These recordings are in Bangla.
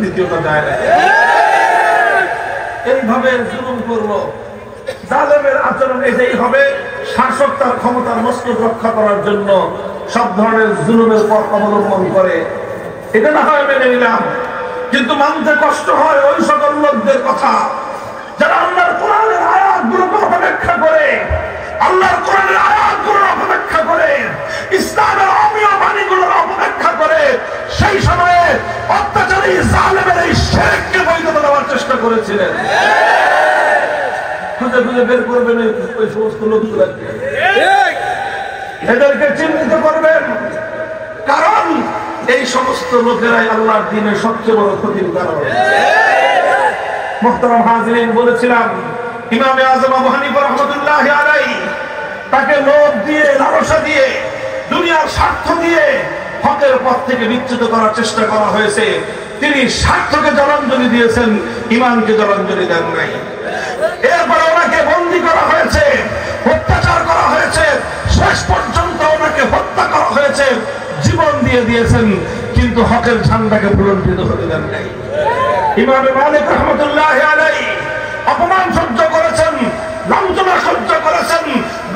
দ্বিতীয়টা যায় না। এইভাবে জুলুম করলো। জালেমের আচরণ এটাই হবে। শাসক তার ক্ষমতার মস্তক রক্ষা করার জন্য সব ধরনের জুলুমের পথ অবলম্বন করে। এটা না হয় মেনে নিলাম, কিন্তু মানতে কষ্ট হয় ওই সকল লোকদের কথা যারা আল্লাহর কোরআনের আয়াতগুলোকে অপব্যাখ্যা করে, আল্লাহর কোরআনের আয়াতগুলোর অপব্যাখ্যা করে, ইসলামের অমীয় বাণীগুলোর অপব্যাখ্যা করে সেই সময়ে অত্যাচারী জালেমের এই শিরককে বৈধতা দেওয়ার চেষ্টা করেছিলেন। খুঁজে খুঁজে বের করবেন ওই সমস্ত লোকগুলোকে, এদেরকে চিহ্নিত করবেন, কারণ এই সমস্ত লোকেরাই আল্লাহর দ্বীনের সবচেয়ে বড় ক্ষতির কারণ। মুহতারাম হাজিরিন, বলেছিলাম ইমামে আযম আবু হানিফা রাহমাতুল্লাহি আলাইহি তাকে লোভ দিয়ে, লালসা দিয়ে, দুনিয়ার স্বার্থ দিয়ে হকের পথ থেকে বিচ্যুত করার চেষ্টা করা হয়েছে। তিনি স্বার্থকে জলাঞ্জলি দিয়েছেন, ঈমানকে জলাঞ্জলি দেন নাই। এরপরে ওনাকে বন্দী করা হয়েছে, অত্যাচার করা হয়েছে, শেষ পর্যন্ত ওনাকে হত্যা করা হয়েছে, জীবন দিয়ে দিয়েছেন, কিন্তু হকের ঝান্ডাকে বুলন্দিত হতে দেন নাই। ইমামে মালিক রাহমাতুল্লাহি আলাইহি অপমান সহ্য করেছেন, লাঞ্ছনা সহ্য করেছেন,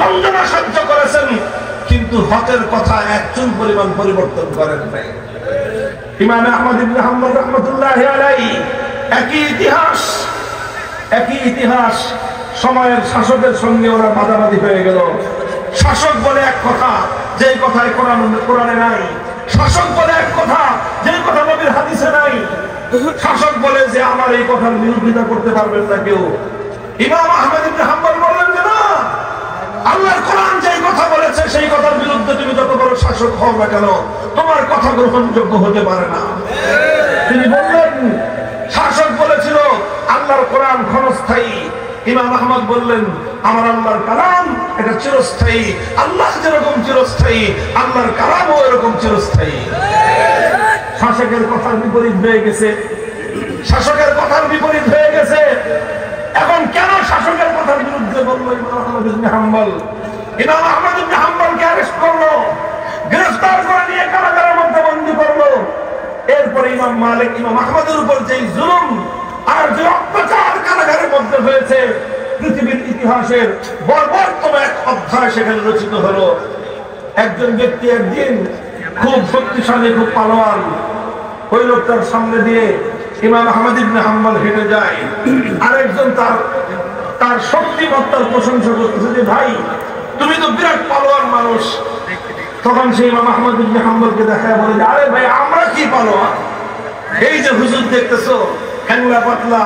গঞ্জনা সহ্য করেছেন, কিন্তু হকের কথা একচুল পরিমাণ পরিবর্তন করেন নাই। ইমাম আহমদ ইবনে হাম্বল রাহমাতুল্লাহি আলাইহি একই ইতিহাস সময়ের শাসকের সঙ্গে ওরা মাঝামাঝি হয়ে গেল। শাসক বলে এক কথা, যে কথায় কোরআনে নাই। শাসক বলে এক কথা, যে কথা নবীর হাদিসে নাই। শাসক বলে যে আমার এই কথার বিরোধিতা করতে পারবেন না কেউ। ইমাম আহমদ ইবনে হাম্বল বললেন যে না, আল্লাহর কোরআন যেই কথা বলেছে সেই কথার বিরুদ্ধে তুমি যত বড় শাসক হও না কেন, তোমার কথা গ্রহণযোগ্য হতে পারে না। তিনি বললেন শাসক বলেছিল আল্লাহর কোরআন ক্ষণস্থায়ী। ইমাম আহমদ বললেন আমার আল্লাহর কালাম এটা চিরস্থায়ী। আল্লাহ যেরকম চিরস্থায়ী, আল্লাহর কালামও এরকম চিরস্থায়ী। শাসকের কথার বিপরীত হয়ে গেছে, শাসকের কথার বিপরীত হয়ে গেছে। এখন কেন শাসকের কথার বিরুদ্ধে বললো ইমাম আহমদ ইবনে হাম্বল? ইমাম আহমদ ইবনে হাম্বলকে অ্যারেস্ট করলো, গ্রেফতার করে নিয়ে কারাগারের মধ্যে বন্দী করলো। এরপরে ইমাম মালিক ইমাম আহমদের উপর যে জুলুম আর যে অত্যাচার কারাগারের মধ্যে হয়েছে, পৃথিবীর ইতিহাসের বর্বরতম এক অধ্যায় সেখানে রচিত হলো। একজন ব্যক্তি একদিন খুব শক্তিশালী, খুব পালোয়ান, ওই লোকটার সামনে দিয়ে ইমাম আহমদ ইবনে হাম্বল হেঁটে যায়। আরেকজন তার শক্তিমত্তার প্রশংসা করতেছে যে ভাই তুমি তো বিরাট পালোয়ান মানুষ। তখন সেই ইমাম আহমদ ইবনে হাম্বলকে দেখায় বলে যে আরে ভাই আমরা কি পালোয়ান, এই যে হুজুর দেখতেছো হ্যাংলা পাতলা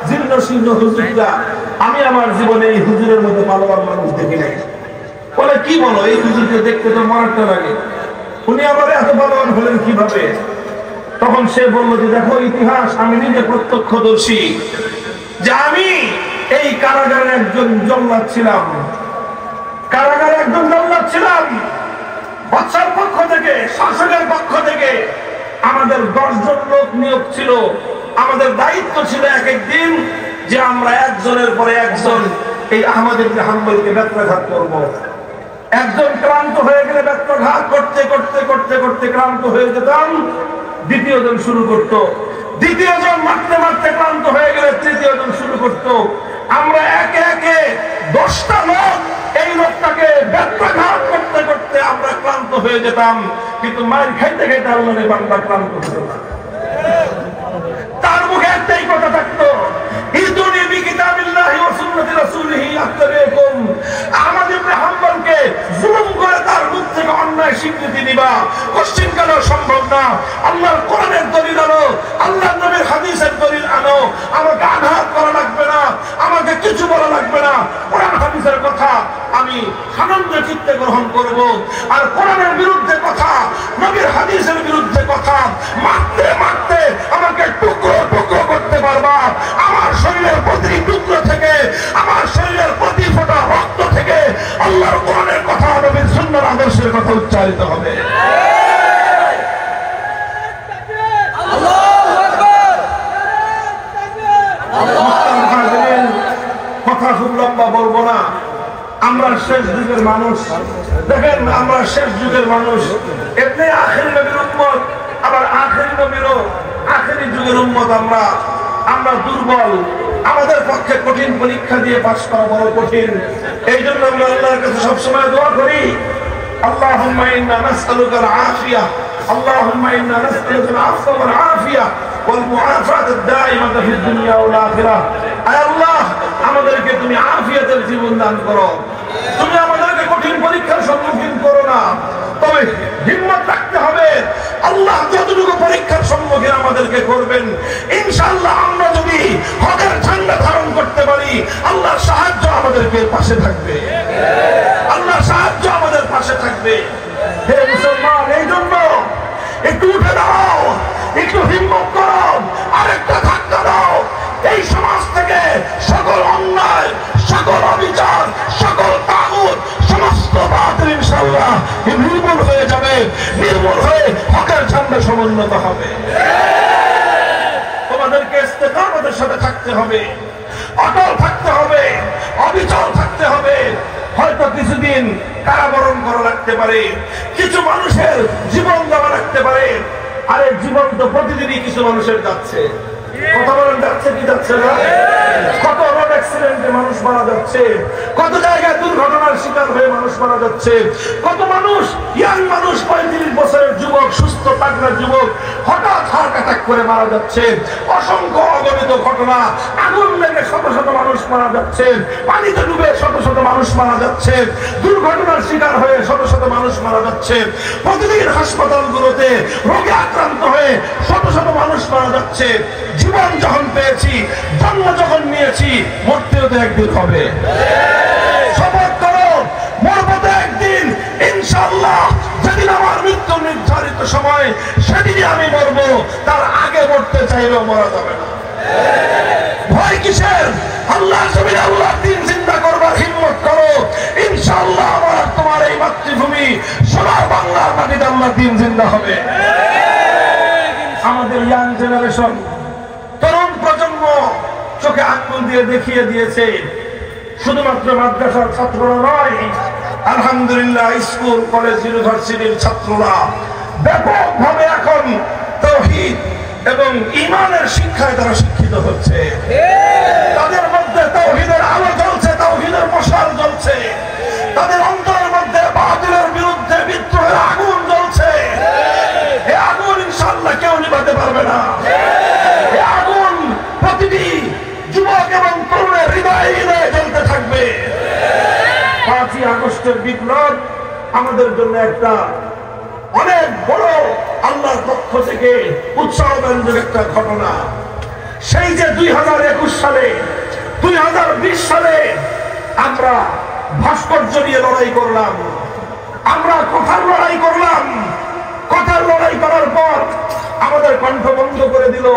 জীর্ণ শীর্ণ হুজুরটা, আমি আমার জীবনে এই হুজুরের মতো পালোয়ান মানুষ দেখি নাই। বলে কি বলো, এই হুজুরকে দেখতে তো মারাত্মক লাগে, উনি আবার এত পালোয়ান হলেন কিভাবে? তখন সে বলল যে দেখো ইতিহাস আমি নিজে প্রত্যক্ষদর্শী, যে আমি এই কারাগারের একজন জল্লাদ ছিলাম, কারাগারে একজন জল্লাদ ছিলাম। বাদশার পক্ষ থেকে, শাসকের পক্ষ থেকে আমাদের 10 জন লোক নিয়োগ ছিল। আমাদের দায়িত্ব ছিল এক একদিন যে আমরা একজনের পরে একজন এই আহমদ ইবনে হাম্বলকে ব্যত্রাঘাত করব। একজন ক্লান্ত হয়ে গেলে ব্যত্রাঘাত করতে করতে করতে করতে ক্লান্ত হয়ে যেতাম, দ্বিতীয় জন শুরু করত। দ্বিতীয় জন মারতে মারতে ক্লান্ত হয়ে গেলে তৃতীয় জন শুরু করত। আমরা একে একে 10টা লোক এই লোকটাকে ব্যত্রাঘাত করতে করতে আমরা ক্লান্ত হয়ে যেতাম, কিন্তু মার খাইতে খাইতে আল্লাহর বান্দা ক্লান্ত হতো না। তার মুখে একটাই কথা থাকতো, ইদুনি বিকিতাবিল্লাহি ওয়া সুন্নতি রাসূলিহি আত্তাবিকুম। আহমদ ইবনে হাম্বলকে জুলুম করে তার মুখ থেকে অন্যায় স্বীকৃতি দিবা কোশ্চিনকালেও সম্ভব না। আল্লাহর কোরআনের দলিল আনো, আল্লাহর নবীর হাদিসের দলিল আনো। আমাকে আঘাত করা লাগবে না, আমাকে কিছু বলা লাগবে না। কোরআন হাদিসের কথা আমি আনন্দ চিত্তে গ্রহণ করব। আর কোরআনের বিরুদ্ধে কথা, নবীর হাদিসের বিরুদ্ধে কথা মারতে মারতে আমাকে টুকরো টুকরো করতে পারবা। আমার শরীরের প্রতি টুকরো থেকে, আমার শরীরের প্রতি ফোঁটা রক্ত থেকে আল্লাহর কোরআনের কথা, নবীর সুন্নাহর আদর্শের কথা উচ্চারিত হবে। কথা খুব লম্বা বলবো না, আমরা শেষ যুগের মানুষ। দেখেন আমরা শেষ যুগের মানুষ, এমনি আখির নবীর উম্মত, আবার আখির নবীরও আখির আখেরি যুগের উম্মত আমরা দুর্বল, আমাদের পক্ষে কঠিন পরীক্ষা দিয়ে পাস করা বড় কঠিন। এই জন্য আমরা আল্লাহর কাছে সবসময় দোয়া করি, আল্লাহুম্মা ইন্না নাসআলুকাল আফিয়া, আল্লাহুম্মা ইন্না নাসআলুকাল আফওয়া ওয়াল আফিয়া ওয়াল মুআফাতাদ দাইমাতা ফিদ দুনিয়া ওয়াল আখিরাহ। আয় আল্লাহ, আমাদেরকে তুমি আফিয়াতের জীবন দান করো, তুমি আমাদেরকে কঠিন পরীক্ষার সম্মুখীন করো না। তবে হিম্মত রাখতে হবে, আল্লাহ যতটুকু পরীক্ষার সম্মুখীন আমাদেরকে করবেন, ইনশাআল্লাহ আমরা যদি হকের ঝান্ডা ধারণ করতে পারি, আল্লাহর সাহায্য আমাদেরকে পাশে থাকবে, আল্লাহর সাহায্য আমাদের পাশে থাকবে। হে মুসলমান, এই জন্য একটু উঠে দাও, একটু হিম্মত করো, আরেকটা ধাক্কা দাও। এই সমাজ থেকে সকল অন্যায়, সকল অবিচার, সকল তাগুত, সমস্ত বাতিল ইনশাআল্লাহ নির্মূল হয়ে যাবে, নির্মূল হয়ে হকের ঝান্ডা সমুন্নত হবে। তোমাদেরকে ইস্তেকামতের সাথে থাকতে হবে, অটল থাকতে হবে, অবিচল থাকতে হবে। হয়তো কিছুদিন কারাবরণ করা লাগতে পারে, কিছু মানুষের জীবন দেওয়া লাগতে পারে। আরে জীবন তো প্রতিদিনই কিছু মানুষের যাচ্ছে, কথা বলেন, যাচ্ছে কি যাচ্ছে না? কত রোড অ্যাক্সিডেন্টে মানুষ মারা যাচ্ছে, কত জায়গায় দুর্ঘটনার শিকার হয়ে মানুষ মারা যাচ্ছে, কত মানুষ, ইয়াং মানুষ, 35 বছরের যুবক, সুস্থ তাগড়া যুবক হঠাৎ হার্ট অ্যাটাক করে মারা যাচ্ছে। অসংখ্য অগণিত ঘটনা, আগুন লেগে শত শত মানুষ মারা যাচ্ছে, পানিতে ডুবে শত শত মানুষ মারা যাচ্ছে, দুর্ঘটনার শিকার হয়ে শত শত মানুষ মারা যাচ্ছে। প্রতিদিন হাসপাতালগুলোতে রোগে আক্রান্ত হয়ে শত শত মানুষ মারা যাচ্ছে। জীবন যখন পেয়েছি, জন্ম যখন নিয়েছি, মরতেও তো একদিন হবে। শপথ করো, মরবো তো একদিন ইনশাআল্লাহ। যেদিন আমার মৃত্যু নির্ধারিত সময়, সেদিনই আমি মরবো, তার আগে মরতে চাইলেও মরা যাবে না। ভয় কিসের? আল্লাহ জমিনে আল্লাহর দ্বীন জিন্দা করবার হিম্মত করো, ইনশাআল্লাহ আমার তোমার এই মাতৃভূমি সোনার বাংলার মাটিতে আল্লাহর দ্বীন জিন্দা হবে। আমাদের ইয়াং জেনারেশন, তরুণ প্রজন্ম চোখে আঙ্গুল দিয়ে দেখিয়ে দিয়েছে, শুধুমাত্র মাদ্রাসার ছাত্ররা নয়, আলহামদুলিল্লাহ স্কুল, কলেজ, ইউনিভার্সিটির ছাত্ররা ব্যাপকভাবে এখন তাওহীদ এবং ঈমানের শিক্ষায় তারা শিক্ষিত হচ্ছে। তাদের মধ্যে তাওহীদের আলো জ্বলছে, তাওহীদের মশাল জ্বলছে, তাদের অন্তরের মধ্যে বাতিলের বিরুদ্ধে বিদ্রোহের আগুন জ্বলছে। এই আগুন ইনশাআল্লাহ কেউ নিভাতে পারবে না। এই আগুন প্রতিটি যুবক এবং তরুণের হৃদয়ে হৃদয়ে জ্বলতে থাকবে। 5ই আগস্টের বিপ্লব আমাদের জন্য একটা অনেক বড় আল্লাহর পক্ষ থেকে উৎসাহব্যঞ্জক একটা ঘটনা। সেই যে 2021 সালে, 2020 সালে আমরা ভাস্কর্য নিয়ে লড়াই করলাম, আমরা কথার লড়াই করলাম। কথার লড়াই করার পর আমাদের কণ্ঠ বন্ধ করে দিল,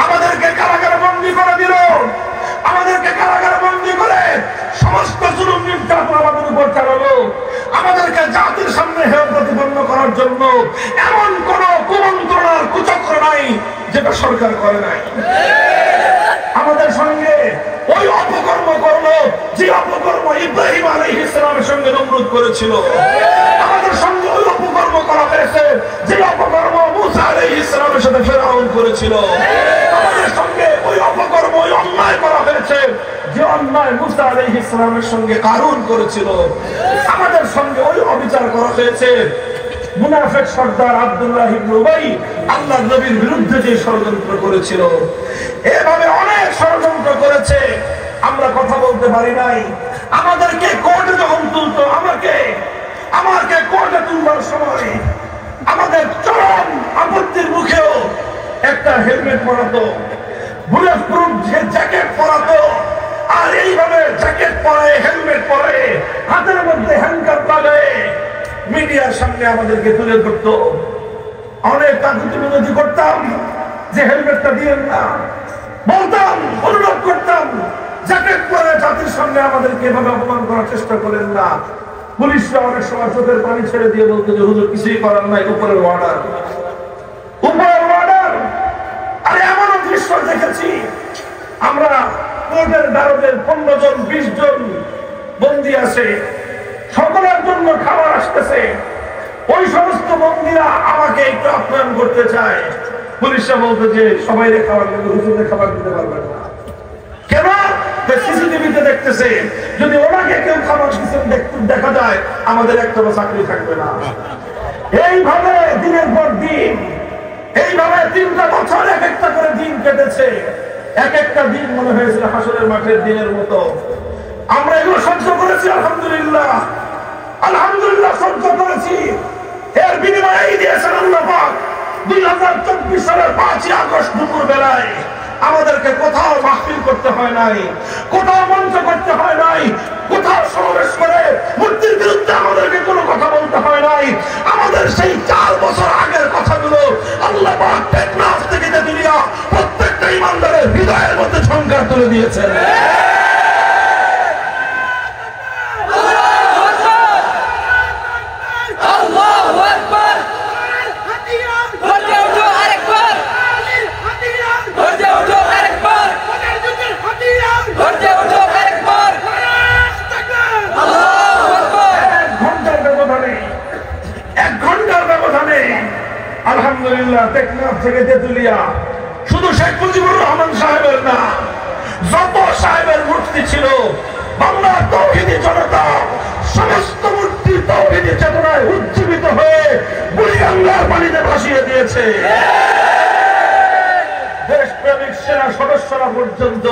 আমাদেরকে কারাগারে বন্দী করে দিল, আমাদেরকে কারাগারে বন্দী করে সমস্ত জুলুম নির্যাতন আমাদের উপর চালালো। আমাদেরকে জাতির সামনে হেয় প্রতিপন্ন করার জন্য এমন কোন কুমন্ত্রণার কুচক্র নাই যেটা সরকার করে নাই। আমাদের সঙ্গে ওই অপকর্ম করলো যে অপকর্ম ইব্রাহিম আলাইহিস সালামের সঙ্গে নমরুদ করেছিল। আমাদের সঙ্গে ওই অপকর্ম করা হয়েছে যে অপকর্ম মূসা আলাইহিস সালামের সাথে ফেরাউন করেছিল। আমাদের সঙ্গে ওই অপকর্ম, ওই অন্যায় করা হয়েছে যে অন্যায় মূসা আলাইহিস সালামের সঙ্গে কারুন করেছিল। আমাদের সঙ্গে ওই অবিচার করা হয়েছে মুনাফিক সর্দার আব্দুল্লাহ ইবনে উবাই আল্লাহর নবীর বিরুদ্ধে যে ষড়যন্ত্র করেছিল। এভাবে অনেক ষড়যন্ত্র করেছে, আমরা কথা বলতে পারি নাই। আমাদেরকে কোর্টে যখন তুলতো, আমাকে কোর্টে তুলবার সময় আমাদের চরম আপত্তির মুখেও একটা হেলমেট পরাতো, বুলেট প্রুফ জ্যাকেট পরাতো। আর এইভাবে জ্যাকেট পরে, হেলমেট পরে, হাতের মধ্যে হ্যান্ডকাপ লাগায় মিডিয়ার সামনে আমাদেরকে তুলে ধরতো। অনেক কাকুতি মিনতি করতাম যে হেলমেটটা দিয়েন না, বলতাম, অনুরোধ করতাম, জ্যাকেট পরে জাতির সামনে আমাদেরকে এভাবে অপমান করার চেষ্টা করেন না। পুলিশরা অনেক সময় চোখের পানি ছেড়ে দিয়ে বলতো যে হুজুর কিছুই করার নাই, উপরের অর্ডার, উপরের অর্ডার। আরে এমনও দৃশ্য দেখেছি, আমরা কোর্টের দারোদের 15 জন 20 জন বন্দী আছে, সকলের জন্য খাবার আসতেছে। ওই সমস্ত বন্দীরা আমাকে একটু আপ্যায়ন করতে চায়, পুলিশরা বলতো যে সবাই খাবার কিন্তু হুজুরদের খাবার দিতে পারবেন না। কেন? সিসিটিভিতে দেখতেছে যদি ওনাকে কেউ খাবার দেখা যায় আমাদের একটা চাকরি থাকবে না। এইভাবে দিনের পর দিন, এইভাবে 3টা বছর এক একটা করে দিন কেটেছে। এক একটা দিন মনে হয়েছিল হাসরের মাঠের দিনের মতো। আমরা এগুলো সহ্য করেছি, আলহামদুলিল্লাহ, আলহামদুলিল্লাহ সহ্য করেছি। এর বিনিময়ে এই দিয়েছেন আল্লাহ পাক 2024 সালের 5ই আগস্ট দুপুর বেলায় আমাদেরকে কোথাও মাহফিল করতে হয় নাই, কোথাও মঞ্চ করতে হয় নাই, কোথাও সমাবেশ করে মূর্তির বিরুদ্ধে আমাদেরকে কোনো কথা বলতে হয় নাই। আমাদের সেই 4 বছর আগের কথাগুলো আল্লাহ পাক টেকনাফ থেকে তেতুলিয়া প্রত্যেকটা ইমানদারের হৃদয়ের মধ্যে ঝংকার তুলে দিয়েছেন। আলহামদুলিল্লাহ টেকনাফ থেকে তেতুলিয়া শুধু শেখ মুজিবুর রহমান সাহেবের না, যত সাহেবের মূর্তি ছিল বাংলার তৌহিদি জনতা সমস্ত মূর্তি তৌহিদি চেতনায় উজ্জীবিত হয়ে বুড়িগঙ্গার পানিতে ভাসিয়ে দিয়েছে। দেশপ্রেমিক সেনা সদস্যরা পর্যন্ত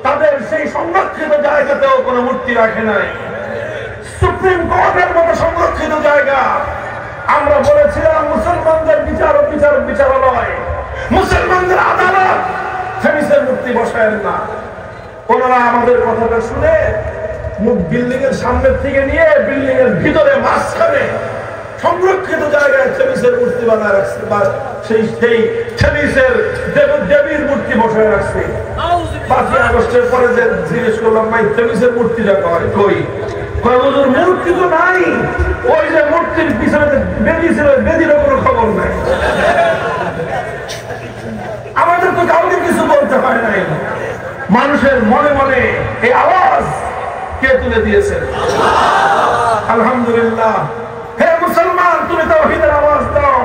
তাদের সেই সংরক্ষিত জায়গাতেও কোনো মূর্তি রাখে নাই। সুপ্রিম কোর্টের মতো সংরক্ষিত জায়গা। আমরা বলেছিলাম মুসলমানদের বিচারালয়, মুসলমানদের আদালত, ফেমিসের মূর্তি বসায়েন না। ওনারা আমাদের কথাটা শুনে বিল্ডিং এর সামনের থেকে নিয়ে বিল্ডিং এর ভিতরে মাঝখানে সংরক্ষিত জায়গায় থেমিসের মূর্তি বানায় রাখছে, বা সেই থেমিসের দেবীর মূর্তি বসায় রাখছে। 5ই আগস্টের পরে যে জিজ্ঞেস করলাম ভাই থেমিসের মূর্তিটা কই? মূর্তি তো নাই, ওই যে মূর্তির পিছনে বেদি ছিল, বেদিরও কোনো খবর নাই। আমাদের তো কাউকে কিছু বলতে হয় নাই। মানুষের মনে মনে এই আওয়াজ কে তুলে দিয়েছেন? আলহামদুলিল্লাহ। হে মুসলমান, তুমি তাওহীদের আওয়াজ দাও,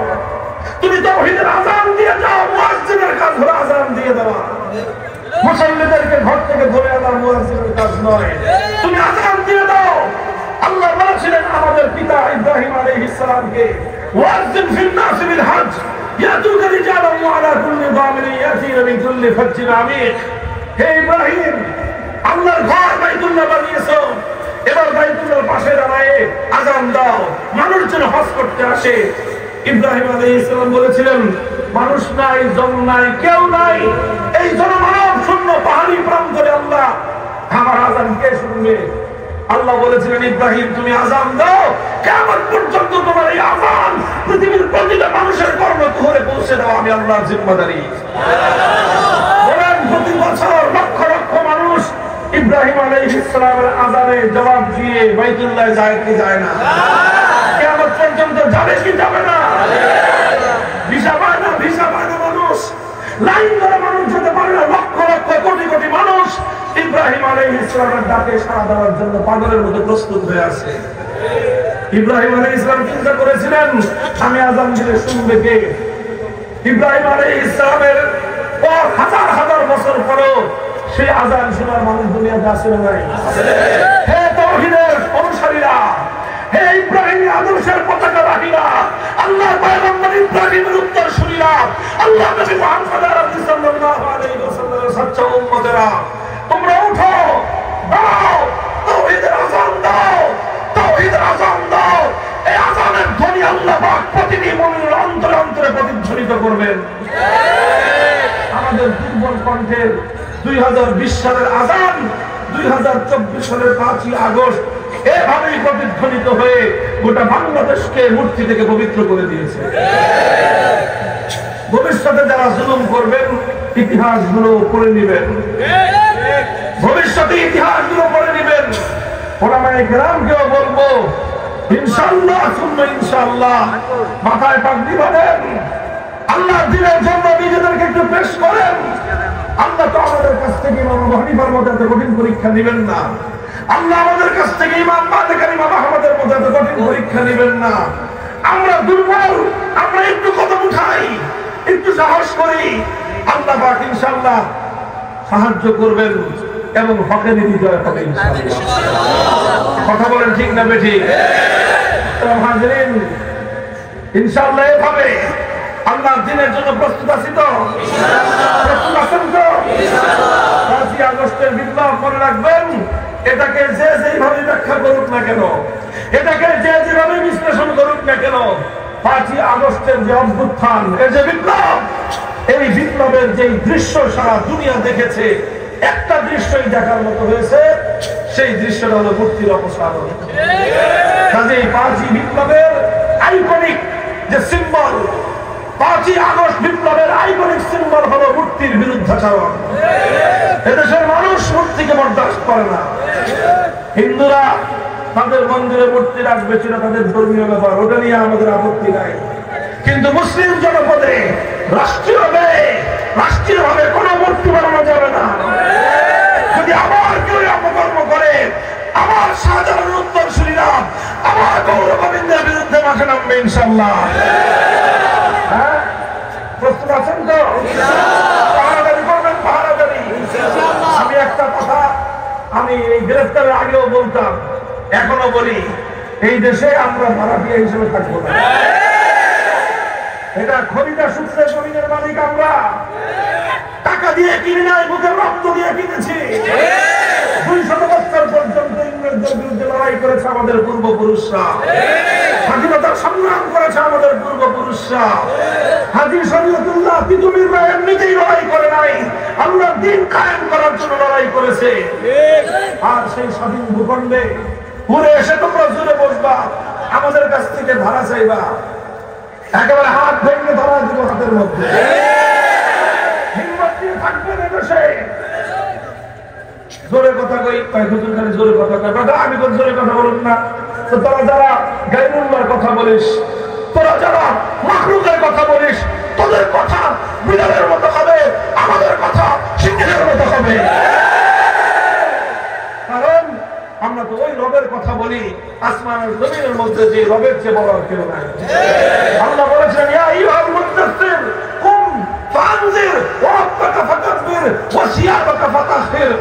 তুমি তাওহীদের আযান দিয়ে যাও। মুয়াজ্জিনের কাজ হলো আযান দিয়ে দেওয়া, মুসল্লিদেরকে ঘর থেকে ধরে আনা মুয়াজ্জিনের কাজ নয়। তুমি আযান দিয়ে দাও। আল্লাহ বলেছিলেন আমাদের পিতা ইব্রাহিম আলাইহিস সালামকে, ওয়াজ্জিন ফিন নাস বিল হজ ইয়াতুকা রিজালান ওয়া আলা কুল্লি দামিরিন ইয়াতিনা মিন কুল্লি ফাজ্জিন আমিক। হে ইব্রাহিম, আল্লাহর ঘর বাইতুল্লাহ বানিয়েছো, এবার বাইতুল্লাহর পাশে দাঁড়ায় আযান দাও, মানুষ যেন হজ করতে আসে। ইব্রাহিম আলাইহিস সালাম বলেছিলেন মানুষ নাই, জন নাই, কেউ নাই, এই জনমানব শূন্য পাহাড়ি প্রান্তরে আল্লাহ আমার আযান কে শুনবে? আল্লাহ বলেছিলেন ইব্রাহিম তুমি আযান দাও, কিয়ামত পর্যন্ত তোমার এই আযান পৃথিবীর প্রতিটা মানুষের কর্ণকুহরে পৌঁছে দাও, আমি আল্লাহর জিম্মাদারি। বলেন প্রতি বছর লক্ষ লক্ষ মানুষ ইব্রাহিম আলাইহিস সালামের আযানে জবাব দিয়ে বাইতুল্লাহ যায় কি যায় না? কিয়ামত পর্যন্ত যাবে কি যাবে না? ভিসা পায় না মানুষ, লাইন ধরে মানুষ যেতে পারে না। লক্ষ লক্ষ কোটি কোটি মানুষ ইব্রাহিম আলাইহিস সালামের ডাকে সাড়া দেওয়ার জন্য পাগলের মতো প্রস্তুত হয়ে আছে। ইব্রাহিম আলাইহিস সালাম চিন্তা করেছিলেন আমি আযান দিলে শুনবে কে? ইব্রাহিম আলাইহিস সালামের পর হাজার হাজার বছর পরেও সেই আযান শোনার মানুষ দুনিয়াতে আছে না নাই? হে তাওহীদের অনুসারীরা, হে ইব্রাহিমের আদর্শের পতাকাবাহীরা, আল্লাহর পয়গম্বর ইব্রাহিমের উত্তরসূরিরা, আল্লাহ নবী মুহাম্মদ আরবি সাল্লাল্লাহু আলাইহি ওয়াসাল্লামের সচ্চা উম্মতেরা, তোমরা উঠো, দাও তাওহীদের আযান দাও, তাওহীদের আযান দাও। এই আযানের ধ্বনি আল্লাহ পাক প্রতিটি মুমিনের অন্তরে অন্তরে প্রতিধ্বনিত করবেন। আমাদের দুর্বল কণ্ঠের 2020 সালের আযান 2024 সালের 5ই আগস্ট এভাবেই প্রতিধ্বনিত হয়ে গোটা বাংলাদেশকে মূর্তি থেকে পবিত্র করে দিয়েছে। ভবিষ্যতে যারা জুলুম করবেন ইতিহাসগুলো পড়ে নেবেন, ভবিষ্যতে ইতিহাসগুলো পড়ে নেবেন। ওলামায়ে কেরামকেও বলবো ইনশাআল্লাহ সুম্মা ইনশাআল্লাহ মাথায় পাগড়ি বাঁধেন, আল্লাহর দ্বীনের জন্য নিজেদেরকে একটু পেশ করেন। আল্লাহ তো আমাদের কাছ থেকে ইমাম আবু হানিফার মতো এত কঠিন পরীক্ষা নেবেন না। আল্লাহ আমাদের কাছ থেকে ইমাম মালিক ইমাম আহমদের মতো এত কঠিন পরীক্ষা নেবেন না। আমরা দুর্বল, আমরা একটু কদম উঠাই, একটু সাহস করি, আল্লাহ পাক ইনশাআল্লাহ সাহায্য করবেন এবং হকের বিজয় হবে ইনশাআল্লাহ। কথা বলেন ঠিক না বেঠিক? হাজিরিন, ইনশাআল্লাহ এভাবে আল্লাহর দ্বীনের জন্য প্রস্তুত আছি তো? প্রস্তুত আছেন তো? 5ই আগস্টের বিপ্লব মনে রাখবেন, এটাকে যে যেভাবে ব্যাখ্যা করুক না কেন, এটাকে যে যেভাবে বিশ্লেষণ করুক না কেন, 5ই আগস্টের যে অভ্যুত্থান, এই যে বিপ্লব, এই বিপ্লবের যে দৃশ্য সারা দুনিয়া দেখেছে, একটা দৃশ্যই দেখার মতো হয়েছে, সেই দৃশ্যটা হলো মূর্তির অপসারণ। কাজে 5ই বিপ্লবের আইকনিক যে সিম্বল, 5ই আগস্ট বিপ্লবের আইকনিক সিম্বল হলো মূর্তির বিরুদ্ধাচরণ। এদেশের মানুষ মূর্তিকে বরদাস্ত করে না। হিন্দুরা তাদের মন্দিরে মূর্তি রাখবে, সেটা তাদের ধর্মীয় ব্যাপার, ওটা নিয়ে আমাদের আপত্তি নাই। কিন্তু মুসলিম জনপদে রাষ্ট্রীয়ভাবে কোনো মূর্তি বানানো যাবে না। যদি আবার কেউ অপকর্ম করে, আমার শাহজাহান উত্তরসূরিরা আমার গৌর গোবিন্দের বিরুদ্ধে মাঠে নামবে ইনশাআল্লাহ। হ্যাঁ, প্রস্তুত আছেন তো? পাহারাদারি করবেন, পাহারাদারি। আমি একটা কথা আমি এই গ্রেফতারের আগেও বলতাম, এখনো বলি, এই দেশে আমরা ভাড়াটিয়া হিসেবে থাকবো না। এটা খরিদা সূত্রে জমিনের মালিক আমরা। টাকা দিয়ে কিনে নাই, বুকের রক্ত দিয়ে কিনেছি। 200 বছর পর্যন্ত ইংরেজদের বিরুদ্ধে লড়াই করেছে আমাদের পূর্বপুরুষরা, স্বাধীনতার সংগ্রাম করেছে আমাদের পূর্বপুরুষরা। হাজী শরীয়তুল্লাহ তিতুমীর ভাই এমনিতেই লড়াই করে নাই, আল্লাহর দ্বীন কায়েম করার জন্য লড়াই করেছে। আর সেই স্বাধীন ভূখণ্ডে ঘুরে এসে তোমরা জুড়ে বসবা, আমাদের কাছ থেকে ভাড়া চাইবা, একেবারে হাত ভেঙে ধরা দিব হাতের মধ্যে। হিম্মত দিয়ে থাকবেন এদেশে। জোরে কথা কই, হুজুর খালি জোরে কথা কয়, বেটা আমি তো জোরে কথা বলুন না। তো তোরা যারা গায়রুল্লাহর কথা বলিস, তোরা যারা মাখলুকের কথা বলিস, তোদের কথা বিড়ালের মতো হবে, আমাদের কথা সিংহের মতো হবে। কারণ আমরা তো ওই রবের কথা বলি, আসমানের জমিনের মধ্যে যে রবের চেয়ে বড় কেউ নাই। আল্লাহ বলেছেন, ইয়া আইয়ুহাল মুদ্দাসসির কুম ফানজির ওয়া রাব্বাকা ফাকাব্বির ওয়া সিয়াবাকা ফাতাহহির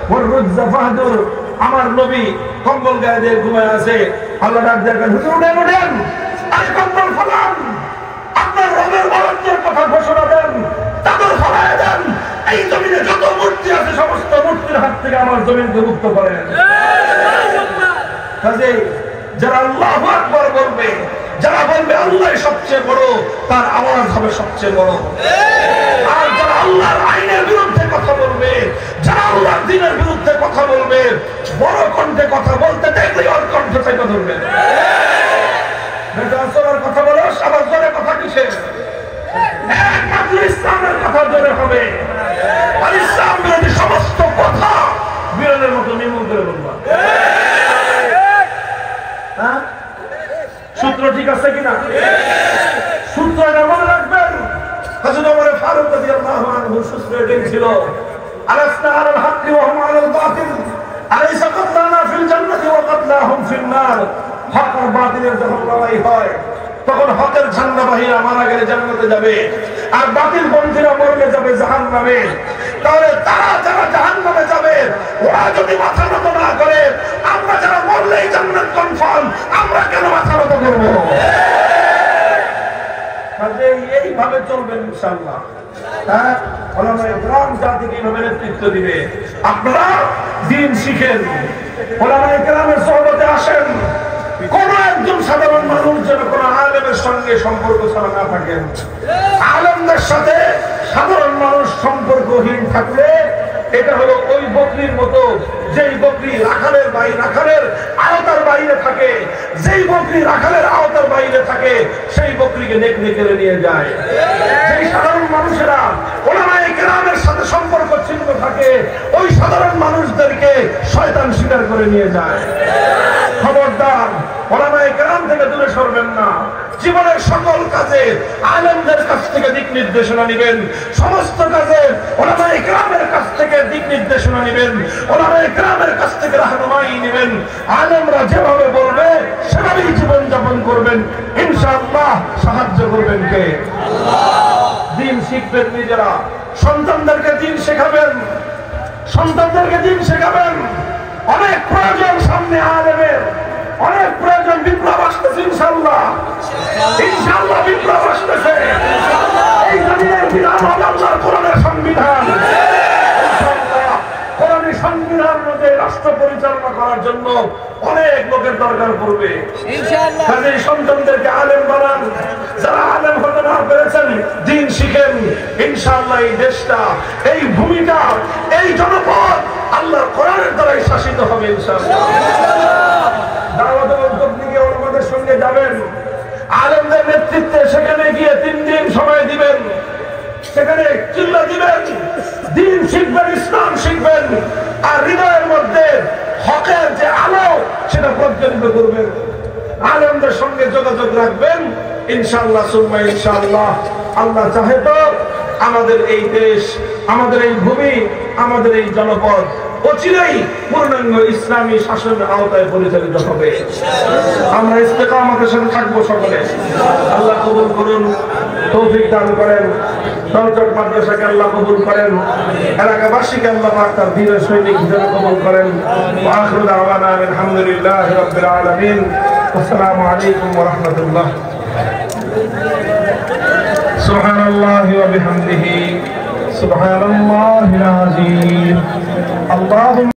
ওয়ার রুজা ফাহদুর। আমার নবী কম্বল গায়ে দিয়ে ঘুমায় আছে, আল্লাহ ডাক দেন, হুজুর উঠেন উঠেন, আরে কম্বল ফলান, আপনার রবের বরত্বের কথা ঘোষণা দেন, তাদের ফলায় দেন। এই জমিনে যত মূর্তি আছে সমস্ত মূর্তির হাত থেকে আমার জমিনকে মুক্ত করেন। কাজেই যারা আল্লাহু আকবার বলবে, যারা বলবে আল্লাহ সবচেয়ে বড়, তার আওয়াজ হবে সবচেয়ে বড়। আর যারা আল্লাহর আইনের বিরুদ্ধে কথা বলবে, যারা আল্লাহর দ্বীনের বিরুদ্ধে কথা বলবে, বড় কণ্ঠে কথা বলতে দেখলেই ওর কণ্ঠ চেপে ধরবে। বেটার কথা বলো, আবার জোরে কথা কিসের? একমাত্র ইসলামের কথা জোরে হবে, আর ইসলাম বিরোধী সমস্ত কথা বিরোধের মতো নির্মূল করে বলবা। সূত্র ঠিক আছে কিনা? সূত্র মনে রাখবেন। হযরত ওমর ফারুক রাদিয়াল্লাহু আনহু সূত্র এটাই ছিল, আলাসনা আলাল হাক্কি ওয়া হুম আলাল বাতিল, আলাইসা কাতলানা ফিল জান্নাতি ওয়া কাতলাহুম ফিন নার। হক আর বাতিলের যখন লড়াই হয়, তখন হকের ঝান্ডাবাহীরা মারা গেলে জান্নাতে যাবে, আর বাতিল পন্থীরা মরলে যাবে জাহান্নামে। তাহলে তারা যারা জাহান্নামে যাবে, ওরা যদি মাথা নত না করে, আমরা যারা মরলেই জান্নাত কনফার্ম, আমরা কেন মাথা নত করবো? এইভাবে চলবেন ইনশাআল্লাহ। হ্যাঁ, ওলামায়ে কেরাম জাতিকে এইভাবে নেতৃত্ব দিবে। আপনারা দ্বীন শিখেন, ওলামায়ে কেরামের সোহবতে আসেন। কোন একজন সাধারণ মানুষ যেন কোন আলেমের সঙ্গে সম্পর্ক ছাড়া না থাকেন। আলেমদের সাথে সাধারণ মানুষ সম্পর্কহীন থাকলে এটা হলো ওই বকরির মতো, যেই বকরি রাখালের আওতার বাইরে থাকে, যেই বকরি রাখালের আওতার বাইরে থাকে, সেই বকরিকে নেকড়ে কেড়ে নিয়ে যায়। যেই সাধারণ মানুষেরা ওলামায়ে কেরামের সাথে সম্পর্ক ছিন্ন থাকে, ওই সাধারণ মানুষদেরকে শয়তান শিকার করে নিয়ে যায়। খবরদার, ওলামায়ে কেরাম থেকে দূরে সরবেন না। জীবনের সকল কাজে আলেমদের কাছ থেকে দিক নির্দেশনা নেবেন, সমস্ত কাজে ওলামায়ে কেরামের কাছ থেকে দিক নির্দেশনা নেবেন, ওলামায়ে কেরামের কাছ থেকে রাহনুমাই নেবেন। আলেমরা যেভাবে বলবে সেভাবেই জীবন যাপন করবেন, ইনশাআল্লাহ। সাহায্য করবেন কে? আল্লাহ। দিন শিখবেন নিজেরা, সন্তানদেরকে দিন শেখাবেন, সন্তানদেরকে দিন শেখাবেন। অনেক প্রয়োজন সামনে আলেমের, অনেক প্রয়োজন। বিপ্লব আসতেছে ইনশাআল্লাহ, ইনশাআল্লাহ বিপ্লব আসতেছে। এই জমিনের বিধান হবে আল্লাহর কোরআনের সংবিধান। কোরআনের সংবিধান অনুযায়ী রাষ্ট্র পরিচালনা করার জন্য অনেক লোকের দরকার পড়বে ইনশাআল্লাহ। কাজেই সন্তানদেরকে আলেম বানান, যারা আলেম হতে না পেরেছেন দিন শিখেন। ইনশাআল্লাহ এই দেশটা, এই ভূমিটা, এই জনপদ আল্লাহর কোরআনের দ্বারাই শাসিত হবে ইনশাআল্লাহ। দাওয়াতের উদ্যোগ নিয়ে ওলামাদের সঙ্গে যাবেন, আলেমদের নেতৃত্বে সেখানে গিয়ে 3 দিন সময় দিবেন, সেখানে চিল্লা দিবেন, দিন শিখবেন, ইসলাম শিখবেন, আর হৃদয়ের মধ্যে হকের যে আলো সেটা প্রজ্বলিত করবেন। আলেমদের সঙ্গে যোগাযোগ রাখবেন ইনশাআল্লাহ সুম্মা ইনশাআল্লাহ। আল্লাহ চাহে তো আমাদের এই দেশ, আমাদের এই ভূমি, আমাদের এই জনপদ অচিরেই পূর্ণাঙ্গ ইসলামী শাসনের আওতায় পরিচালিত হবে। আমরা ইস্তেকামতের সাথে থাকবো সকলে। আল্লাহ কবুল করুন, তৌফিক দান করেন। দলচট মাদ্রাসাকে আল্লাহ কবুল করেন, এলাকাবাসীকে আল্লাহ পাক তার দ্বীনের সৈনিক হিসেবে কবুল করেন। ওয়া আখিরু দাওয়ানা আলহামদুলিল্লাহি রাব্বিল আলামিন। আসসালামু আলাইকুম ওয়া রাহমাতুল্লাহ। সুবহানাল্লাহি ওয়া বিহামদিহি সুবহানাল্লাহিল আযীম। আল্লাহুম্মা